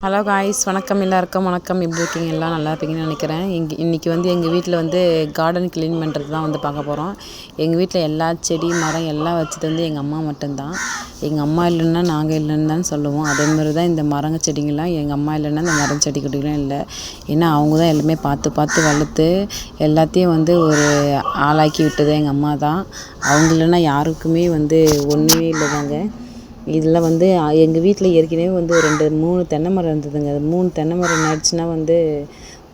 Hello guys, வணக்கம் எல்லாருக்கும். வணக்கம். எப்படி இருக்கீங்க? எல்லாம் நல்லா இருப்பீங்கன்னு நினைக்கிறேன். இன்றைக்கி எங்கள் வீட்டில் கார்டன் க்ளீன் பண்ணுறது தான் பார்க்க போகிறோம். எங்கள் வீட்டில் எல்லா செடி மரம் எல்லாம் வச்சது எங்கள் அம்மா மட்டும்தான். எங்கள் அம்மா இல்லைன்னா நாங்கள் இல்லைன்னு தான் சொல்லுவோம். அதேமாதிரி தான் இந்த மரங்க செடிங்கெல்லாம் எங்கள் அம்மா இல்லைன்னா இந்த மரம் செடி கொடிகளும் இல்லை. ஏன்னா அவங்க தான் எல்லாமே பார்த்து வளர்த்து எல்லாத்தையும் ஒரு ஆளாக்கி விட்டது எங்கள் அம்மா தான். அவங்க இல்லைன்னா யாருக்குமே ஒன்றுமே இல்லை தாங்க. இதில் எங்கள் வீட்டில் ஏற்கனவே 2-3 தென்னை மரம் இருந்ததுங்க. அது 3 தென்னை மரம் நடிச்சுன்னா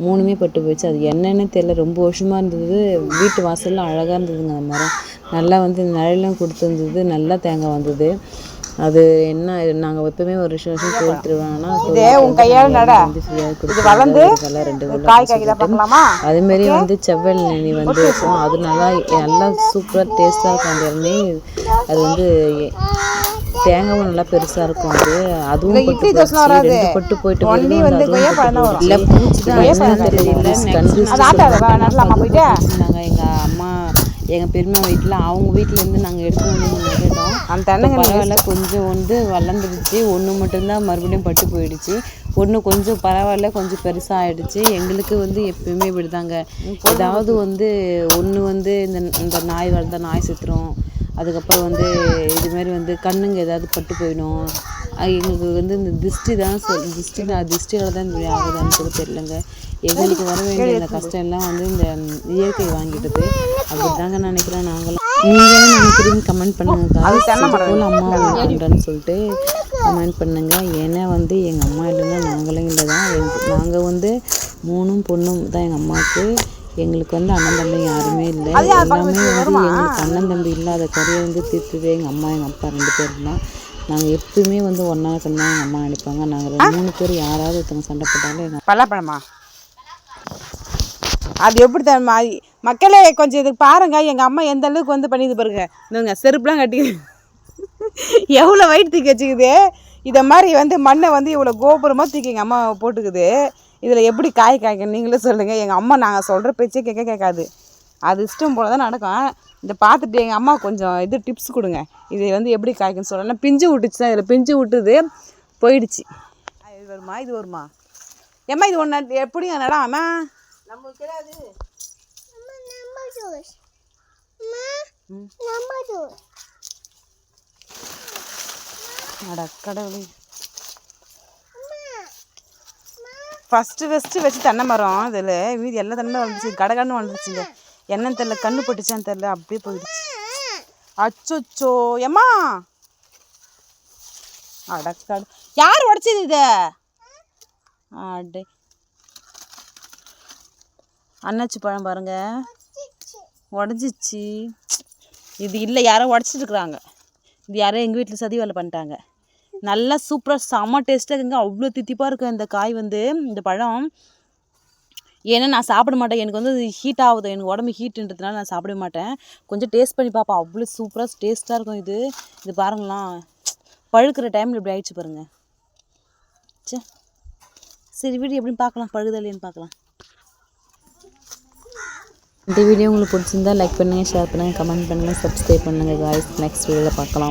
3மே பட்டு போயிடுச்சு. அது என்னென்னு தெரியல. ரொம்ப வருஷமாக இருந்தது. வீட்டு வாசலில் அழகாக இருந்ததுங்க. அந்த மரம் நல்லா நிழலும் கொடுத்துருந்தது. நல்லா தேங்காய் வந்தது. அது என்ன, நாங்கள் எப்பவுமே ஒரு வருஷம் கோயில் திருவிழானா ஃப்ரீயாக கொடுத்துருவோம். அதுமாரி செவ்வல் நெனி இருக்கும். அது நல்லா சூப்பராக டேஸ்ட்டாக இருக்கும். அந்த இளநீ அது தேங்காவும் நல்லா பெருசாக இருக்கும். அதுவும் பட்டு போயிட்டு இல்லை பூச்சி எங்கள் அம்மா எங்கள் பெரியம்மா வீட்டில் அவங்க வீட்டிலேருந்து நாங்கள் எடுத்து நட்டுட்டோம். அந்த தென்னைங்க பரவாயில்ல, கொஞ்சம் வளர்ந்துடுச்சு. ஒன்று மட்டும்தான் மறுபடியும் பட்டு போயிடுச்சு. ஒன்று கொஞ்சம் பரவாயில்ல, கொஞ்சம் பெருசாக ஆகிடுச்சு. எங்களுக்கு எப்பயுமே இப்படிதாங்க. ஏதாவது ஒன்று இந்த நாய் வளர்ந்தால் நாய் செத்துரும். அதுக்கப்புறம் இதுமாரி கண்ணுங்க ஏதாவது பட்டு போயிடும். எங்களுக்கு இந்த திஷ்டியால் தான் இப்படி ஆகுதான்னு கூட தெரியலங்க. எங்களுக்கு வர வேண்டிய இந்த கஷ்டம் எல்லாம் இந்த இயற்கை வாங்கிட்டது. அப்படி தாங்க நினைக்கிறேன். நாங்களும் நீங்கள் நினைக்கிறீங்க கமெண்ட் பண்ணுங்க. போல் அம்மா பண்ணுறேன்னு சொல்லிட்டு கமெண்ட் பண்ணுங்க. ஏன்னா எங்கள் அம்மா இல்லைன்னா நாங்களும் இல்லை தான். நாங்கள் 3 பொண்ணும் தான் எங்கள் அம்மாவுக்கு. எங்களுக்கு அண்ணன் தம்பி யாருமே இல்லை. எல்லாமே எங்களுக்கு அண்ணன் தம்பி இல்லாத கரையை தீர்த்ததே எங்கள் அம்மா எங்கள் அப்பா 2 பேரும் தான். நாங்கள் எப்பவுமே ஒன்றா கண்ணா எங்கள் அம்மா நினைப்பாங்க. நாங்கள் 3 பேர் யாராவது ஒருத்தவங்க சண்டை போட்டாலும் எங்கள் பல்லாப்பழமா அது எப்படி தரமா மக்களே கொஞ்சம் இதுக்கு பாருங்க. எங்கள் அம்மா எந்த அளவுக்கு பண்ணிது பாருங்க. இன்னுங்க செருப்புலாம் கட்டி எவ்வளோ வயிறு தூக்கி வச்சுக்குது. இதை மாதிரி மண்ணை இவ்வளோ கோபுரமாக தூக்கி எங்கள் அம்மா போட்டுக்குது. இதில் எப்படி காய்க்கணும் நீங்களே சொல்லுங்கள். எங்கள் அம்மா நாங்கள் சொல்கிற பேச்சே கேட்காது. அது இஷ்டம் போல் தான் நடக்கும். இதை பார்த்துட்டு எங்கள் அம்மா கொஞ்சம் டிப்ஸ் கொடுங்க. இது எப்படி காய்க்குன்னு சொல்லலாம். பிஞ்சு விட்டுச்சு தான். இதில் பிஞ்சு விட்டுது போயிடுச்சு. இது வருமா ஏம்மா? இது ஒன்று எப்படிங்க நடாமா? நம்ம கிடையாது. கடவுளே, ஃபஸ்ட்டு வச்சு தென்னை மரம் இதில் மீதி எல்லா தென்னை வந்துச்சு. கடகன்னு வந்துச்சுங்க. என்னன்னு தெரில, கண்ணு பட்டுச்சான்னு தெரில, அப்படியே போயிடுச்சு. அச்சோச்சோ ஏம்மா, அடக்கடை யார் உடச்சிது இதை? அடே அன்னாச்சி பழம் பாருங்க, உடஞ்சிச்சு. இது இல்லை, யாரோ உடச்சிட்டு இருக்கிறாங்க. இது யாரோ எங்கள் வீட்டில் சதி வேலை பண்ணிட்டாங்க. நல்லா சூப்பராக செம்ம டேஸ்ட்டாக இருக்குங்க. அவ்வளோ தித்திப்பாக இருக்கும் இந்த காய் இந்த பழம். ஏன்னா நான் சாப்பிட மாட்டேன். எனக்கு ஹீட் ஆகுது. எனக்கு உடம்பு ஹீட்டுன்றதுனால நான் சாப்பிட மாட்டேன். கொஞ்சம் டேஸ்ட் பண்ணி பார்ப்பேன். அவ்வளோ சூப்பராக டேஸ்ட்டாக இருக்கும் இது பாருங்களாம். பழுக்கிற டைமில் இப்படி ஆயிடுச்சு பாருங்க. சரி வீடியோ எப்படின்னு பார்க்கலாம், பழுதலைன்னு பார்க்கலாம். இந்த வீடியோ உங்களுக்கு பிடிச்சிருந்தா லைக் பண்ணுங்கள், ஷேர் பண்ணுங்கள், கமெண்ட் பண்ணுங்கள், சப்ஸ்கிரைப் பண்ணுங்கள். காய்ஸ், நெக்ஸ்ட் வீடியோவில் பார்க்கலாம்.